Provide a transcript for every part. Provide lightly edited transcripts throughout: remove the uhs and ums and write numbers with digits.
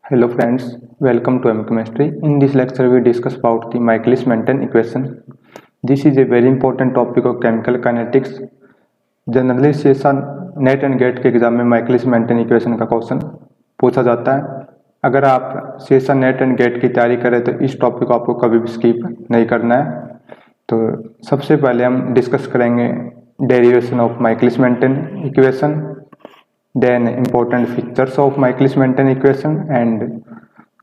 Hello friends, welcome to Chemistry. In this lecture we discuss about the Michaelis-Menten equation. This is a very important topic of chemical kinetics. Generally session NET and GATE के exam में Michaelis Menten equation का question पूछा जाता है। अगर आप session NET and gate की तैयारी करें तो इस टॉपिक को आपको कभी भी स्किप नहीं करना है। तो सबसे पहले हम डिस्कस करेंगे derivation of Michaelis Menten equation, then important features of Michaelis Menten equation and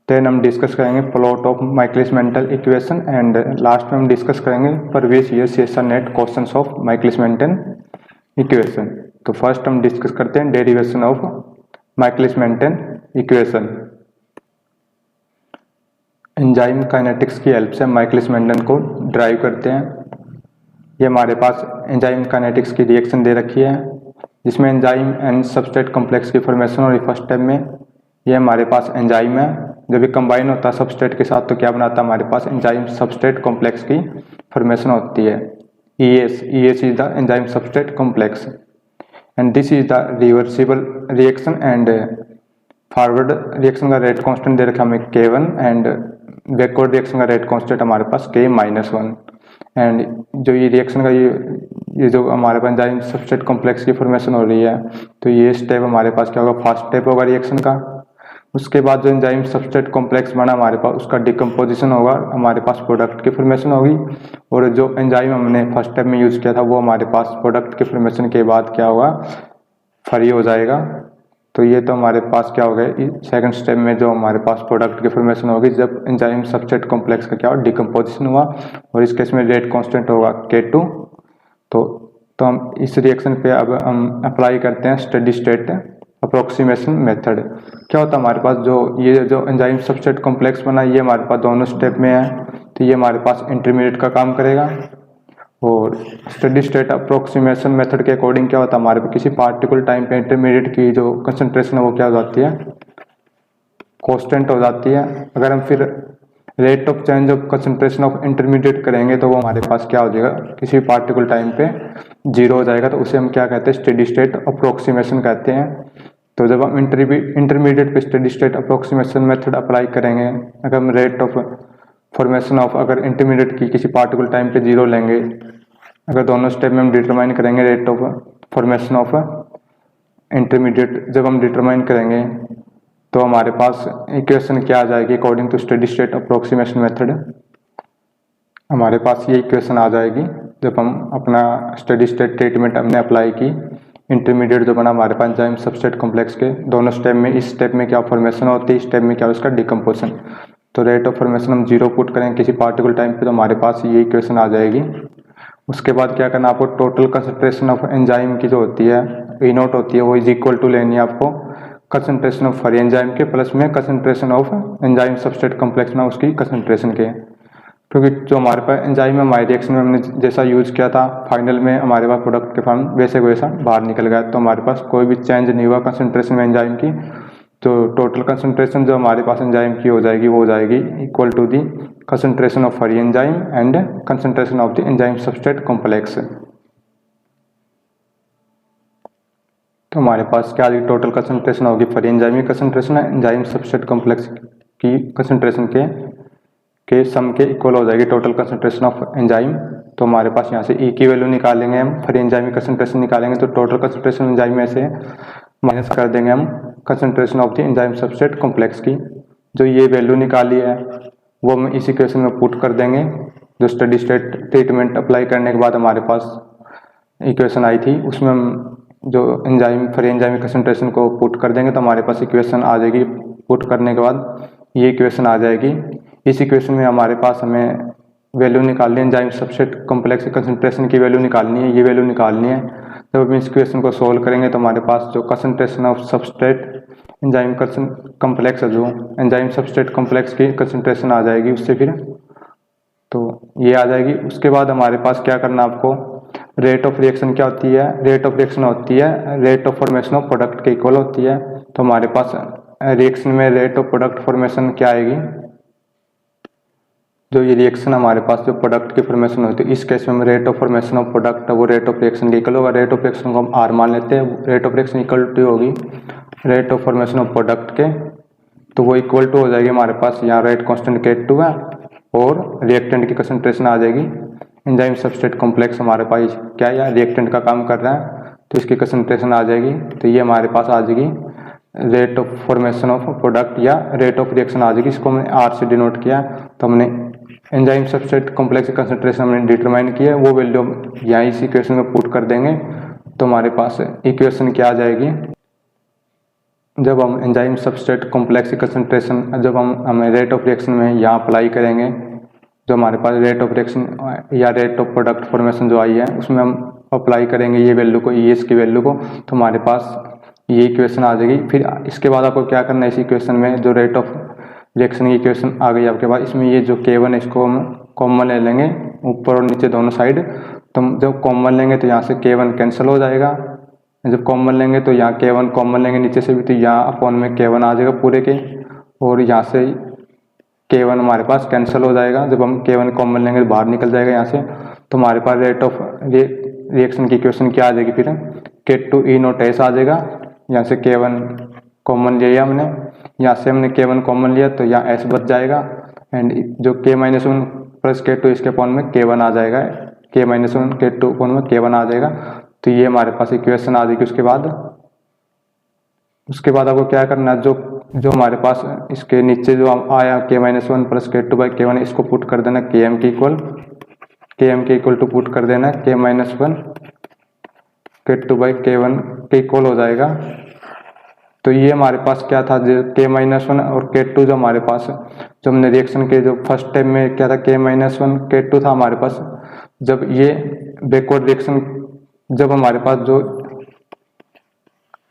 then हम डिस्कस करेंगे plot of Michaelis Menten equation and last में हम डिस्कस करेंगे previous year session NET questions of Michaelis Menten equation. तो फर्स्ट हम डिस्कस करते हैं derivation of Michaelis Menten equation. Enzyme kinetics की हेल्प से माइकलिस-मेंटन को ड्राइव करते हैं। ये हमारे पास एंजाइम काइनेटिक्स की रिएक्शन दे रखी है जिसमें एंजाइम एंड सबस्ट्रेट कॉम्प्लेक्स की फॉर्मेशन और फर्स्ट स्टेप में ये हमारे पास एंजाइम है। जब ये कंबाइन होता है सबस्ट्रेट के साथ तो क्या बनाता है हमारे पास एंजाइम सबस्ट्रेट कॉम्प्लेक्स की फॉर्मेशन होती है। ES is the enzyme substrate complex and this is the reversible reaction and forward reaction का रेट कांस्टेंट दे रखा हमें K1 एंड बैकवर्ड रिएक्शन का रेट कांस्टेंट हमारे पास K-1 एंड जो ये रिएक्शन का ये जो हमारे पास एंजाइम सबस्ट्रेट कॉम्प्लेक्स की फॉर्मेशन हो रही है तो ये स्टेप हमारे पास क्या होगा, फर्स्ट स्टेप होगा रिएक्शन का। उसके बाद जो एंजाइम सबस्ट्रेट कॉम्प्लेक्स बना हमारे पास उसका डिकम्पोजिशन होगा, हमारे पास प्रोडक्ट की फॉर्मेशन होगी और जो एंजाइम हमने फर्स्ट स्टेप में यूज किया था वो हमारे पास प्रोडक्ट की फॉर्मेशन के बाद क्या होगा, फ्री हो जाएगा। तो ये तो हमारे पास क्या हो गया सेकंड स्टेप में जो हमारे पास प्रोडक्ट की फॉर्मेशन होगी जब एंजाइम सबस्ट्रेट कॉम्प्लेक्स का क्या हो डिकम्पोजिशन हुआ और इस केस में रेट कांस्टेंट होगा K2। तो हम इस रिएक्शन पे अब हम अप्लाई करते हैं स्टेडी स्टेट अप्रोक्सीमेशन मेथड। क्या होता है हमारे पास ये जो एंजाइम सबस्ट्रेट कॉम्प्लेक्स बना ये हमारे पास दोनों स्टेप में है तो ये हमारे पास इंटरमीडिएट का काम करेगा और स्टेडी स्टेट अप्रोक्सीमेशन मेथड के अकॉर्डिंग क्या होता है हमारे पास किसी पार्टिकुलर टाइम पे इंटरमीडिएट की जो कंसंट्रेशन है वो क्या हो जाती है, कांस्टेंट हो जाती है। अगर हम फिर rate of change of concentration of intermediate करेंगे तो वो हमारे पास क्या हो जाएगा, किसी पार्टिकुलर टाइम पे 0 हो जाएगा। तो उसे हम क्या कहते हैं, स्टेडी स्टेट अप्रोक्सीमेशन कहते हैं। तो जब हम इंटरमीडिएट पे steady state approximation method apply करेंगे, अगर हम रेट ऑफ फॉर्मेशन ऑफ अगर इंटरमीडिएट की किसी पार्टिकुलर टाइम पे 0 लेंगे, अगर दोनों स्टेप में हम डिटरमाइन करेंगे rate of formation of intermediate जब हम डिटरमाइन करेंगे तो हमारे पास इक्वेशन क्या आ जाएगी according to steady state approximation method, हमारे पास ये इक्वेशन आ जाएगी जब हम अपना स्टेडी स्टेट ट्रीटमेंट हमने अप्लाई की। इंटरमीडिएट जो बना हमारे पास एंजाइम सबस्ट्रेट कॉम्प्लेक्स के दोनों स्टेप में, इस स्टेप में क्या फॉर्मेशन होती है, इस स्टेप में क्या उसका डिकम्पोजिशन। तो रेट ऑफ फॉर्मेशन हम 0 पुट करेंगे किसी पार्टिकुलर टाइम पे तो हमारे पास ये इक्वेशन आ जाएगी। उसके बाद क्या करना आपको, टोटल कंसंट्रेशन ऑफ एंजाइम की जो होती है E0 होती है वो इज इक्वल टू लेनी है आपको कंसंट्रेशन ऑफ फ्री एंजाइम के प्लस में concentration of enzyme substrate complex में उसकी कंसंट्रेशन के, क्योंकि जो हमारे पास एंजाइम है हमारी रिएक्शन में हमने जैसा यूज किया था फाइनल में हमारे पास प्रोडक्ट के फॉर्म वैसे वैसा बाहर निकल गया। तो हमारे पास कोई भी चेंज नहीं हुआ कंसंट्रेशन में एंजाइम की। तो टोटल कंसंट्रेशन जो हमारे पास एंजाइम की हो जाएगी वो हो जाएगी equal to the concentration of free enzyme and concentration of the enzyme substrate complex. तो हमारे पास क्या टोटल कंसंट्रेशन होगी फ्री एंजाइम की कंसंट्रेशन एंजाइम सबस्ट्रेट कॉम्प्लेक्स की कंसंट्रेशन के सम के इक्वल हो जाएगी टोटल कंसंट्रेशन ऑफ एंजाइम। तो हमारे पास यहाँ से E की वैल्यू निकालेंगे हम, फ्री एंजाइम की कंसंट्रेशन निकालेंगे तो टोटल कंसंट्रेशन एंजाइम में से माइनस कर देंगे हम concentration of the enzyme substrate complex की। जो ये वैल्यू निकाली है वो हम इस इक्वेशन में पुट कर देंगे। जो स्टेडी स्टेट ट्रीटमेंट अप्लाई करने के बाद हमारे पास इक्वेशन आई थी उसमें हम जो एंजाइम फ्री एंजाइम कंसंट्रेशन को पुट कर देंगे तो हमारे पास इक्वेशन आ जाएगी। पुट करने के बाद ये इक्वेशन आ जाएगी। इस इक्वेशन में हमारे पास हमें वैल्यू निकालनी है, एंजाइम सबस्ट्रेट कॉम्प्लेक्स कंसंट्रेशन की वैल्यू निकालनी है, ये वैल्यू निकालनी है। जब हम इस इक्वेशन को सोल्व करेंगे तो हमारे पास जो concentration of substrate enzyme complex है जो एंजाइम सबस्ट्रेट कॉम्प्लेक्स की कंसंट्रेशन आ जाएगी उससे फिर तो ये आ जाएगी। उसके बाद हमारे पास क्या करना आपको, रेट ऑफ रिएक्शन क्या होती है, रेट ऑफ रिएक्शन होती है rate of formation of product के इक्वल होती है। तो हमारे पास रिएक्शन में रेट ऑफ प्रोडक्ट फॉर्मेशन क्या आएगी, जो ये रिएक्शन हमारे पास जो प्रोडक्ट की फॉर्मेशन होती है इस केस में rate of formation of product वो रेट ऑफ रिएक्शन के इक्वल होगा। रेट ऑफ रिएक्शन को हम R मान लेते हैं, rate of reaction equal to होगी rate of formation of product के तो वो इक्वल टू हो जाएगी हमारे पास, यहाँ रेट कांस्टेंट K2 है और रिएक्टेंट की कंसंट्रेशन आ जाएगी। एंजाइम सबस्ट्रेट कॉम्प्लेक्स हमारे पास क्या है, रिएक्टेंट का काम कर रहा है, तो इसकी कंसंट्रेशन आ जाएगी। तो ये हमारे पास आ जाएगी rate of formation of product या रेट ऑफ रिएक्शन आ जाएगी। इसको हमने R से डिनोट किया। तो हमने एंजाइम सबस्ट्रेट कॉम्प्लेक्स की कंसंट्रेशन हमने डिटरमाइन की है, वो वैल्यू हम यहाँ इस इक्वेशन में पुट कर देंगे। तो हमारे पास इक्वेशन क्या आ जाएगी, जब हम एंजाइम सबस्ट्रेट कॉम्प्लेक्स की कंसंट्रेशन जब हम रेट ऑफ रिएक्शन में यहाँ अप्लाई करेंगे, जो हमारे पास रेट ऑफ रिएक्शन या रेट ऑफ प्रोडक्ट फॉर्मेशन जो आई है उसमें हम अप्लाई करेंगे ये वैल्यू को, ES की वैल्यू को, तो हमारे पास ये इक्वेशन आ जाएगी। फिर इसके बाद आपको क्या करना है, इस इक्वेशन में जो रेट ऑफ रिएक्शन की इक्वेशन आ गई आपके पास, इसमें ये जो K1 है इसको हम कॉमन ले लेंगे ऊपर और नीचे दोनों साइड। तो जब कॉमन लेंगे तो यहाँ से K1 कैंसिल हो जाएगा, जब कॉमन लेंगे तो यहाँ K1 कॉमन लेंगे नीचे से भी, तो यहाँ अपॉन में K1 आ जाएगा पूरे के, और यहाँ से K1 हमारे पास कैंसिल हो जाएगा। जब हम K1 कॉमन लेंगे तो बाहर निकल जाएगा यहाँ से। तो हमारे पास रेट ऑफ रिएक्शन की इक्वेशन क्या आ जाएगी, फिर K2E0S आ जाएगा। यहाँ से K1 कॉमन लिया हमने, यहाँ से हमने K1 कॉमन लिया तो यहाँ S बच जाएगा, एंड जो K-1 प्लस K2 इसके अपॉन में K1 आ जाएगा, K-1 K2 अपॉन में K1 आ जाएगा। तो ये हमारे पास इक्वेशन आ जाएगी। उसके बाद आपको क्या करना है, जो हमारे पास इसके नीचे जो आया K-1 plus K2 by K1, इसको पुट कर देना Km के इक्वल टू पुट कर देना K-1 K2 बाई K1 के इक्वल हो जाएगा। तो ये हमारे पास क्या था, जो K-1 और K2 जो हमारे पास जो हमने रिएक्शन के जो फर्स्ट टाइम में क्या था, K-1 K2 था हमारे पास। जब ये बैकवर्ड रिएक्शन जब हमारे पास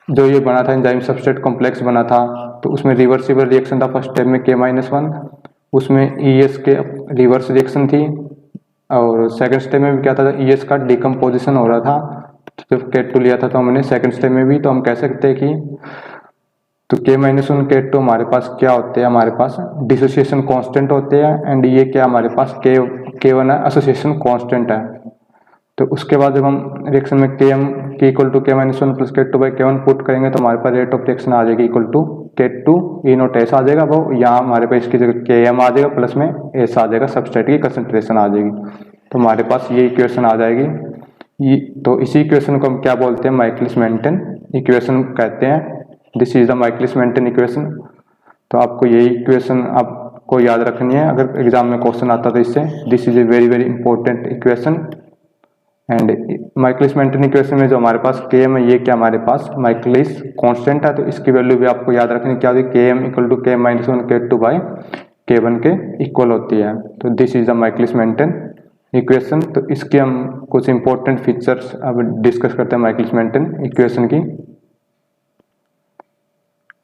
जो ये बना था एंजाइम सबस्ट्रेट कॉम्प्लेक्स बना था, तो उसमें रिवर्सिबल रिएक्शन था फर्स्ट टाइम में K-1, उसमें ES के रिवर्स रिएक्शन थी, और सेकंड स्टेप में भी क्या था, ES का डिकम्पोजिशन हो रहा था। जब K2 लिया था तो हमने सेकंड स्टेप में भी, तो हम कह सकते हैं कि तो K-1 K2 हमारे पास क्या होते हैं, हमारे पास डिसोसिएशन कांस्टेंट होते हैं, एंड ये क्या हमारे पास K1 है, एसोसिएशन कांस्टेंट है। तो उसके बाद जब हम रिएक्शन में Km के equal to K-1 plus K2 by K1 put करेंगे तो हमारे पास रेट ऑफ रिएक्शन आ जाएगी इक्वल टू K2E0S आ जाएगा। वो यहाँ हमारे पास इसकी जगह Km आ जाएगा, प्लस में S आ जाएगा, सबस्ट्रेट की कंसंट्रेशन आ जाएगी। तो हमारे पास ये इक्वेशन आ जाएगी। तो इसी इक्वेशन को हम क्या बोलते हैं, माइकलिस मेंटन इक्वेशन कहते हैं। This is the Michaelis Menten equation. तो आपको यही इक्वेशन आपको याद रखनी है, अगर एग्जाम में क्वेश्चन आता तो इससे। This is a very very important equation. And Michaelis Menten equation में जो हमारे पास Km है, ये क्या हमारे पास माइकलिस कांस्टेंट है, तो इसकी वैल्यू भी आपको याद रखनी क्या होती है, Km equal to K-1 K2 by K1 के इक्वल होती है। तो this is the Michaelis Menten equation. तो इसके हम कुछ इंपॉर्टेंट फीचर्स अब डिस्कस करते हैं माइकलिस मेंटन इक्वेशन की।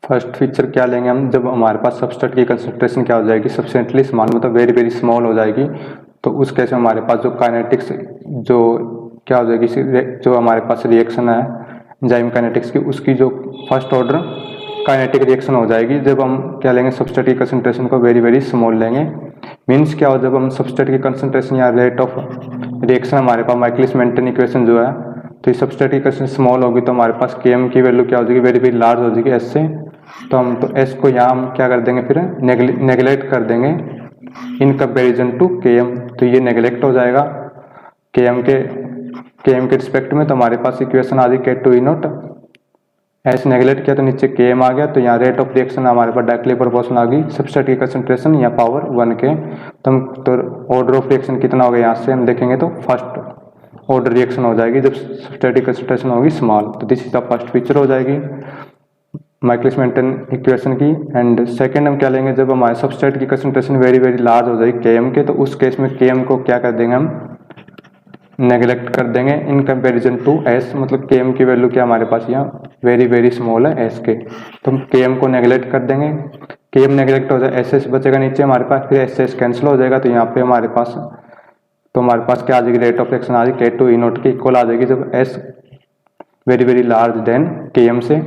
फर्स्ट फीचर क्या लेंगे हम, जब हमारे पास सबस्ट्रेट की कंसंट्रेशन क्या हो जाएगी, सब्सटेंटली स्मॉल मतलब वेरी वेरी स्मॉल हो जाएगी, तो उस केस में हमारे पास जो काइनेटिक्स जो क्या हो जाएगी, जो हमारे पास रिएक्शन है एंजाइम काइनेटिक्स की, उसकी जो फर्स्ट ऑर्डर काइनेटिक रिएक्शन हो जाएगी। जब हम क्या लेंगे, सबस्ट्रेट की कंसंट्रेशन को वेरी वेरी स्मॉल लेंगे। मीन्स क्या हो, जब हम सबस्ट्रेट की कंसंट्रेशन या रेट ऑफ रिएक्शन हमारे पास माइकलिस मेंटन इक्वेशन जो है, तो इस सबस्ट्रेट की कंसंट्रेशन स्मॉल होगी तो हमारे पास Km की वैल्यू क्या हो जाएगी, वेरी वेरी लार्ज हो जाएगी S से। तो हम तो S को यहाँ हम क्या कर देंगे, फिर नेगलेक्ट कर देंगे इन कंपेरिजन टू Km। तो ये नेगलेक्ट हो जाएगा Km के रिस्पेक्ट में। तो हमारे पास इक्वेशन आ गई K2E0, S नेगलेक्ट किया तो नीचे Km आ गया। तो यहाँ रेट ऑफ रिएक्शन हमारे पास डायरेक्टली प्रोपोर्शनल आ गई सबस्ट्रेट की कंसंट्रेशन या पावर 1 के। तो ऑर्डर ऑफ रिएक्शन कितना हो गया, यहाँ से हम देखेंगे तो फर्स्ट ऑर्डर रिएक्शन हो जाएगी जब सबस्ट्रेट की कंसंट्रेशन होगी स्मॉल। तो this is the first feature हो जाएगी माइकलिस मेंटन इक्वेशन की। एंड सेकंड हम क्या लेंगे, जब हमारे सबस्ट्रेट की कंसंट्रेशन वेरी वेरी लार्ज हो जाएगी Km के, तो उस केस में Km को क्या कर देंगे, हम नेगलेक्ट कर देंगे इन कंपैरिजन टू S। मतलब Km की वैल्यू क्या हमारे पास यहाँ वेरी वेरी स्मॉल है S के, तो हम Km को नेगलेक्ट कर देंगे। Km नेगलेक्ट हो जाए, SS बचेगा नीचे हमारे पास, फिर SS कैंसिल हो जाएगा। तो यहाँ पे हमारे पास क्या आ जाएगी, रेट ऑफ रिएक्शन आ जाएगी K2E0 की इक्वल आ जाएगी जब S very very large than Km से।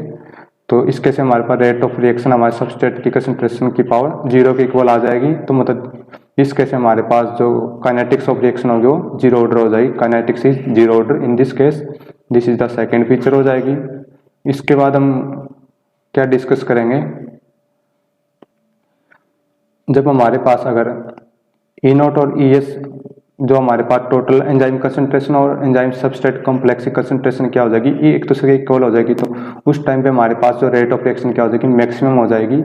तो इसके से हमारे पास रेट ऑफ रिएक्शन हमारे सबस्ट्रेट की कंसंट्रेशन की पावर 0 के इक्वल आ जाएगी। तो मतलब इस केस में हमारे पास जो काइनेटिक्स ऑफ रिएक्शन होगी वो जीरो ऑर्डर हो जाएगी, kinetics is zero order in this case. This is the second feature हो जाएगी। इसके बाद हम क्या डिस्कस करेंगे, जब हमारे पास अगर ई नोट और ई एस जो हमारे पास टोटल एंजाइम कंसंट्रेशन और एंजाइम सबस्ट्रेट कॉम्प्लेक्स की कंसंट्रेशन क्या हो जाएगी, ये एक दूसरे के इक्वल हो जाएगी, तो उस टाइम पे हमारे पास जो रेट ऑफ रिएक्शन क्या हो जाएगी, मैक्सिमम हो जाएगी।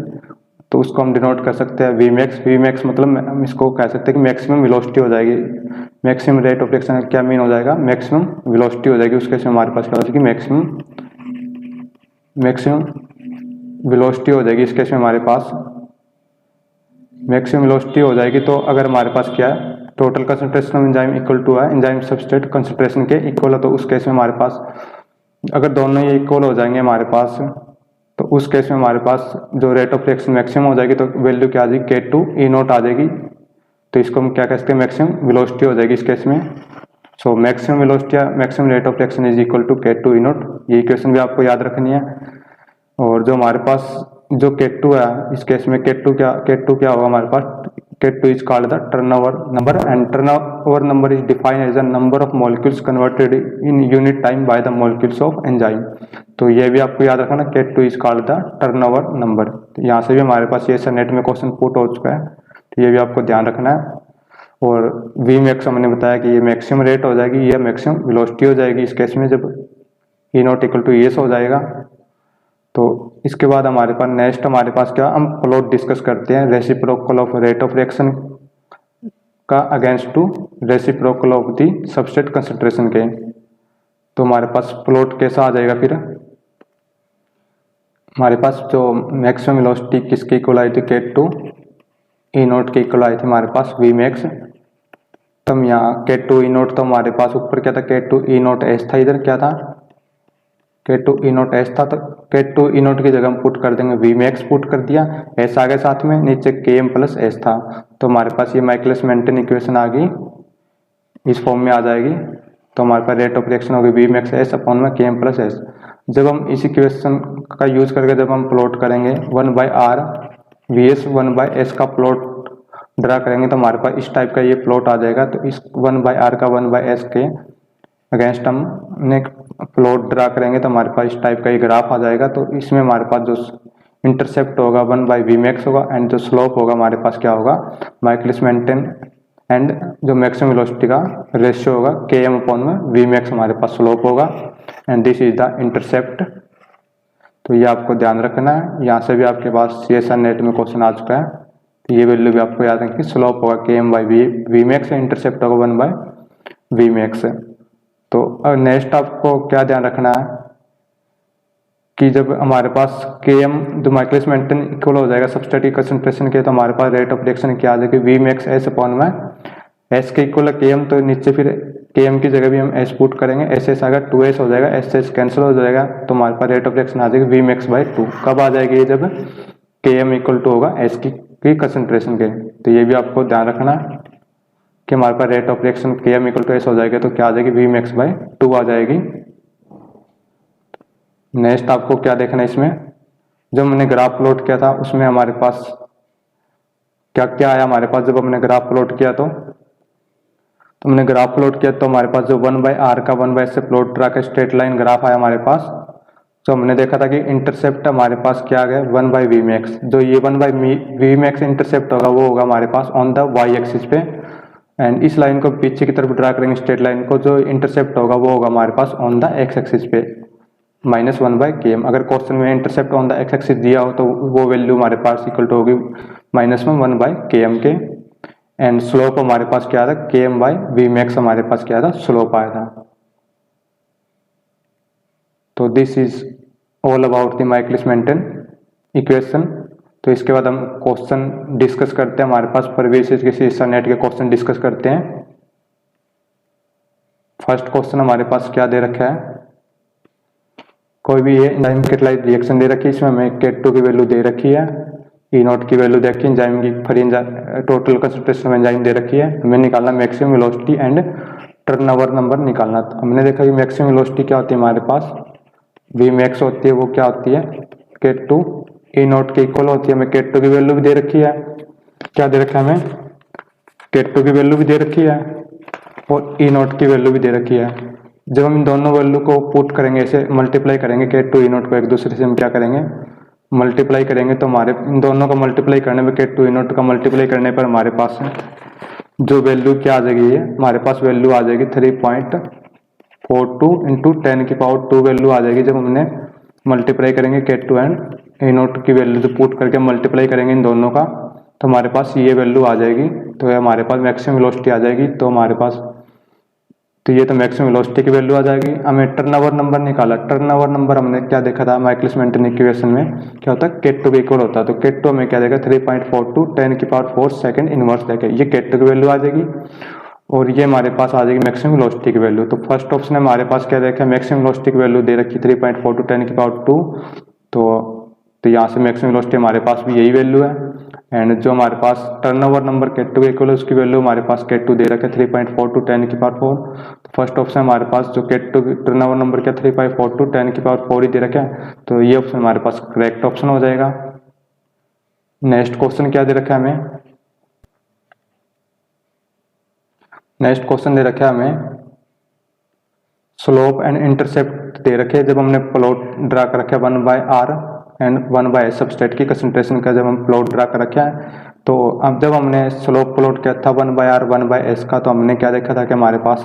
तो उसको हम डिनोट कर सकते हैं वी मैक्स। वी मैक्स मतलब हम इसको कह सकते हैं कि मैक्सिमम वेलोसिटी हो जाएगी। मैक्सिमम रेट ऑफ रिएक्शन क्या मीन हो जाएगा, मैक्सिमम वेलोसिटी हो जाएगी। उसके हमारे पास क्या हो जाएगी, मैक्सिमम वेलोसिटी हो जाएगी। इस केस में हमारे पास मैक्सिमम वेलोसिटी हो जाएगी। तो अगर हमारे पास क्या है, total concentration of enzyme equal to है एंजाइम सबस्ट्रेट कंसंट्रेशन के इक्वल है, तो उस केस में हमारे पास अगर दोनों ये इक्वल हो जाएंगे हमारे पास, तो उस केस में हमारे पास जो रेट ऑफ रिएक्शन मैक्सिमम हो जाएगी, तो वैल्यू क्या आ जाएगी, K2 E नोट आ जाएगी। तो इसको हम क्या कहते हैं, मैक्सिमम वेलोसिटी हो जाएगी इस केस में। सो मैक्सिमम वेलोसिटी या maximum rate of reaction is equal to K2 E naught. ये इक्वेशन भी आपको याद रखनी है। और जो हमारे पास जो K2 है, इस केस में K2 क्या होगा हमारे पास, K2 is called the turnover number and turnover number is defined as the number of molecules converted in unit time by the molecules of enzyme। तो ये भी आपको याद रखना, K2 is called the turnover number। तो यहाँ से भी हमारे पास ये नेट में क्वेश्चन पुट हो चुका है, तो ये भी आपको ध्यान रखना है। और वी मैक्स हमने बताया कि ये मैक्सिमम रेट हो जाएगी, ये मैक्सिमम वेलोसिटी हो जाएगी इस केस में जब ई नॉट इक्वल टू एस हो जाएगा। तो इसके बाद हमारे पास नेक्स्ट हमारे पास क्या, हम प्लॉट डिस्कस करते हैं reciprocal of rate of reaction का against to reciprocal of the substrate concentration के। तो हमारे पास प्लॉट कैसा आ जाएगा, फिर हमारे पास जो मैक्सिमम वेलोसिटी किसके इक्वल आई थी, K2 E नोट के इक्वल आई थी हमारे पास वी मैक्स। तो हम यहाँ K2 E नोट, तो हमारे पास ऊपर क्या था, K2 E नोट एस था, इधर क्या था K2 E नोट एस था। तो K2 E नोट की जगह हम पुट कर देंगे वी मैक्स, पुट कर दिया, एस आ गया साथ में, नीचे Km प्लस एस था। तो हमारे पास ये माइकलिस मेंटेन इक्वेशन आ गई, इस फॉर्म में आ जाएगी। तो हमारे पास रेट ऑफ रिएक्शन होगी वी मैक्स एस अपॉन में Km प्लस एस। जब हम इस इक्वेशन का यूज करके जब हम प्लॉट करेंगे 1/r VS 1/s का प्लॉट ड्रा करेंगे, तो हमारे पास इस टाइप का ये प्लॉट आ जाएगा। तो इस 1/r का 1/s के अगेंस्ट हमने प्लॉट ड्रा करेंगे, तो हमारे पास इस टाइप का ये ग्राफ आ जाएगा। तो इसमें हमारे पास जो इंटरसेप्ट होगा 1/v मैक्स होगा, एंड जो स्लोप होगा हमारे पास क्या होगा, माइकलिस मेंटेन, एंड जो मैक्सिमम वेलोसिटी का रेशियो होगा Km अपॉन में v मैक्स हमारे पास स्लोप होगा, and this is the intercept. तो ये आपको ध्यान रखना है। यहाँ से भी आपके पास CSR नेट में क्वेश्चन आ चुका है, तो ये वैल्यू भी आपको याद रखनी, स्लोप होगा Km/v मैक्स, इंटरसेप्ट होगा 1/v मैक्स। तो नेक्स्ट आपको क्या ध्यान रखना है कि जब हमारे पास Km जो माइकलिस मेंटेन इक्वल हो जाएगा सबस्ट्रेट की कंसंट्रेशन के, तो हमारे पास रेट ऑफ रिएक्शन क्या आ जाएगी, वी मैक्स एस अपॉन में एस के इक्वल है Km। तो नीचे फिर Km की जगह भी हम एस पुट करेंगे, एस एस आएगा 2s हो जाएगा, एस एस कैंसिल हो जाएगा, तो हमारे पास रेट ऑफ रिएक्शन आ जाएगी वी मैक्स बाई 2। कब आ जाएगी, जब Km इक्वल टू होगा एस की कंसंट्रेशन के। तो ये भी आपको ध्यान रखना है कि हमारे पास rate of reaction Km equal to S हो जाएगा, तो क्या आ जाएगी, वी मैक्स बाई 2 आ जाएगी। नेक्स्ट आपको क्या देखना है, इसमें जब हमने ग्राफ प्लॉट किया था उसमें हमारे पास क्या क्या आया हमारे पास, जब हमने ग्राफ प्लॉट किया तो हमने ग्राफ प्लॉट किया तो हमारे पास जो 1/r का 1/s से प्लॉट ड्रा का स्ट्रेट लाइन ग्राफ आया हमारे पास। तो हमने देखा था कि इंटरसेप्ट हमारे पास क्या आ गया, 1/v मैक्स। जो ये 1/v मैक्स इंटरसेप्ट होगा वो होगा हमारे pass on the y axis पे, एंड इस लाइन को पीछे की तरफ ड्रा करेंगे स्ट्रेट लाइन को, जो इंटरसेप्ट होगा वो होगा हमारे pass on the x axis पे -1/km। अगर क्वेश्चन में intercept on the x axis दिया हो तो वो वैल्यू हमारे पास इक्वल टू होगी -1/km के, एंड स्लोप हमारे पास क्या था, Km/v मैक्स हमारे पास क्या था, स्लोप आया था। तो this is all about the Michaelis Menten equation. तो इसके बाद हम क्वेश्चन डिस्कस करते हैं, हमारे पास परवेश के CSR नेट के क्वेश्चन डिस्कस करते हैं। फर्स्ट क्वेश्चन हमारे पास क्या दे रखा है, कोई भी ये एंजाइम कैटालाइज रिएक्शन दे रखी है, इसमें हमें K2 की वैल्यू दे रखी है, ई नॉट की वैल्यू देखी, एंजाइम की free total concentration of enzyme दे रखी है, हमें निकालना maximum velocity and turnover number निकालना। तो हमने देखा कि मैक्सिमम वेलोसिटी क्या होती है हमारे पास, वी मैक्स होती है, वो क्या होती है K2 ई नॉट के इक्वल होती है। हमें K2 की वैल्यू भी दे रखी है, क्या दे रखा है हमें, K2 की वैल्यू भी दे रखी है और ई नॉट की वैल्यू भी दे रखी है। जब हम इन दोनों वैल्यू को पुट करेंगे, ऐसे मल्टीप्लाई करेंगे K2 ई नॉट को एक दूसरे से, हम क्या करेंगे, मल्टीप्लाई करेंगे तो हमारे इन दोनों का मल्टीप्लाई करने में K2 E0 का मल्टीप्लाई करने पर हमारे पास जो वैल्यू क्या आ जाएगी, ये हमारे पास वैल्यू आ जाएगी 3.42 इंटू 10⁻²। वैल्यू आ जाएगी जब हमने मल्टीप्लाई करेंगे K2 एंड E0 की वैल्यू से पुट करके मल्टीप्लाई करेंगे इन दोनों का, तो हमारे पास ये वैल्यू आ जाएगी। तो ये हमारे पास मैक्सिमम वेलोसिटी आ जाएगी। तो हमारे पास तो ये तो मैक्सिमम वेलोसिटी की वैल्यू आ जाएगी। हमें टर्नओवर नंबर निकाला। टर्नओवर नंबर हमने क्या देखा था माइकलिस मेंटन इक्वेशन में, क्या होता है K2 के इक्वल होता है। तो K2 में क्या देगा 3.42 10⁻⁴ सेकंड इनवर्स देखे, ये K2 की वैल्यू आ जाएगी और ये हमारे पास आ जाएगी मैक्सिमम वेलोसिटी की वैल्यू। तो फर्स्ट ऑप्शन में हमारे पास क्या देखा, मैक्सिमम वेलोसिटी की वैल्यू दे रखी 3.42 10⁻²। तो यहाँ से मैक्सिमम वेलोसिटी हमारे पास भी यही वैल्यू है। एंड जो हमारे पास टर्नओवर नंबर K2 के इक्वल है उसकी वैल्यू हमारे पास K2 दे रखा है 3.42 10⁻⁴। तो फर्स्ट ऑप्शन हमारे पास जो K2 टर्नओवर नंबर क्या 3.42 10⁻⁴ ही दे रखा है। तो ये ऑप्शन हमारे पास करेक्ट ऑप्शन हो जाएगा। नेक्स्ट क्वेश्चन क्या दे रखा है हमें, नेक्स्ट क्वेश्चन दे रखा है हमें स्लोप एंड इंटरसेप्ट दे रखे। जब हमने प्लॉट ड्रा कर रखा है 1/r एंड 1/s सबस्ट्रेट की कंसंट्रेशन का जब हम प्लॉट ड्रा कर रखा है, तो अब जब हमने स्लोप प्लॉट किया था 1/r 1/s का, तो हमने क्या देखा था कि हमारे पास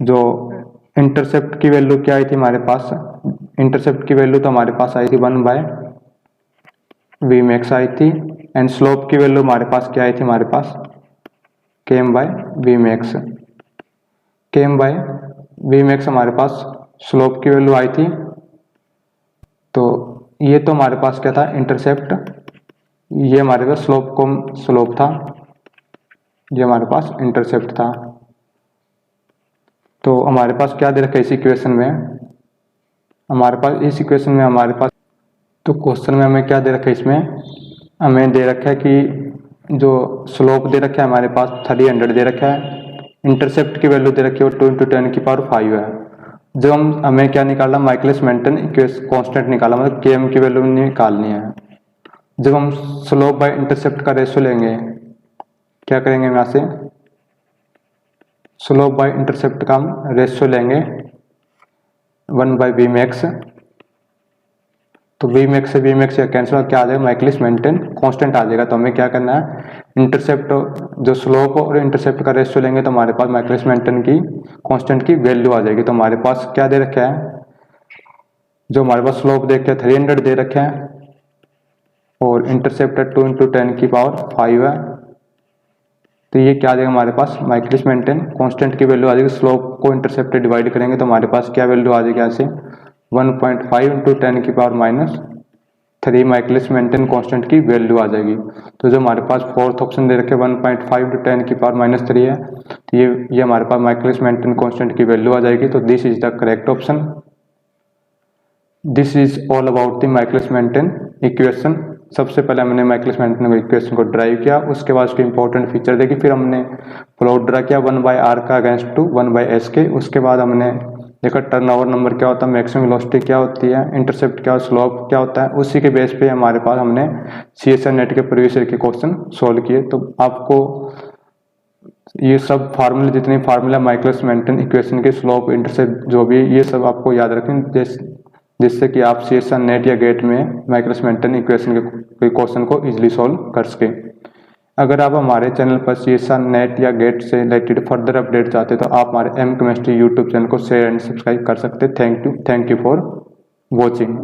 जो इंटरसेप्ट की वैल्यू क्या आई थी हमारे पास, इंटरसेप्ट की वैल्यू तो हमारे पास आई थी 1/Vmax आई थी एंड स्लोप की वैल्यू हमारे पास क्या आई थी, हमारे पास Km/Vmax। Km/Vmax हमारे पास स्लोप की वैल्यू आई थी। तो ये तो हमारे पास क्या था इंटरसेप्ट, ये हमारे पास स्लोप था, ये हमारे पास इंटरसेप्ट था। तो हमारे पास क्या दे रखा है इस इक्वेशन में, हमारे पास इस इक्वेशन में हमारे पास तो क्वेश्चन में हमें क्या दे रखा है, इसमें हमें दे रखा है कि जो स्लोप दे रखा है हमारे पास 300 दे रखा है, इंटरसेप्ट की वैल्यू दे रखी है 2 × 10⁵ है। जब हमें क्या निकालना माइकलिस मेंटन इक्वेशन कांस्टेंट निकाला, मतलब Km की वैल्यू निकालनी है। जब हम स्लोप बाय इंटरसेप्ट का रेशियो लेंगे, क्या करेंगे यहाँ से स्लोप बाय इंटरसेप्ट का हम रेशियो लेंगे 1/Vmax। तो Vmax से Vmax या कैंसिल क्या आ जाएगा माइकलिस मेंटन कांस्टेंट आ जाएगा। तो हमें क्या करना है इंटरसेप्ट जो स्लोप और इंटरसेप्ट का रेशियो लेंगे तो हमारे पास माइकलिस मेंटन की कांस्टेंट की वैल्यू आ जाएगी। तो हमारे पास क्या दे रखा है, जो हमारे पास स्लोप देख के 300 दे रखे हैं और इंटरसेप्ट 2 × 10⁵ है। तो ये क्या आ जाएगा हमारे पास माइकलिस मेंटन कांस्टेंट की वैल्यू आ जाएगी। स्लोप को इंटरसेप्ट डिवाइड करेंगे तो हमारे पास क्या वैल्यू आ जाएगी, यहाँ से 1.5 × 10⁻³ माइकलिस मेंटन कांस्टेंट की वैल्यू आ जाएगी। तो जो हमारे पास फोर्थ ऑप्शन दे रखे 1.5 × 10⁻³ है, तो ये हमारे पास माइकलिस मेंटन कांस्टेंट की वैल्यू आ जाएगी। तो this is the correct option. This is all about the Michaelis Menten equation. सबसे पहले हमने माइकलिस मेंटन इक्वेशन को ड्राइव किया, उसके बाद उसके इंपॉर्टेंट फीचर देखी, फिर हमने प्लॉट ड्रा किया 1/r का अगेंस्ट टू 1/s के। उसके बाद हमने देखा टर्नओवर नंबर क्या होता है, मैक्सिमम वेलोसिटी क्या होती है, इंटरसेप्ट क्या, स्लोप क्या होता है। उसी के बेस पे हमारे पास हमने CSIR नेट के प्रीवियस ईयर के क्वेश्चन सोल्व किए। तो आपको ये सब फार्मूले जितने फार्मूला माइकलिस मेंटन इक्वेशन के स्लोप इंटरसेप्ट जो भी, ये सब आपको याद रखें जिससे कि आप CSIR नेट या गेट में माइकलिस मेंटन इक्वेशन के क्वेश्चन को इजीली सॉल्व कर सके। अगर आप हमारे चैनल पर CSIR नेट या गेट से रिलेटेड फर्दर अपडेट चाहते तो आप हमारे M केमिस्ट्री यूट्यूब चैनल को शेयर एंड सब्सक्राइब कर सकते। Thank you for watching.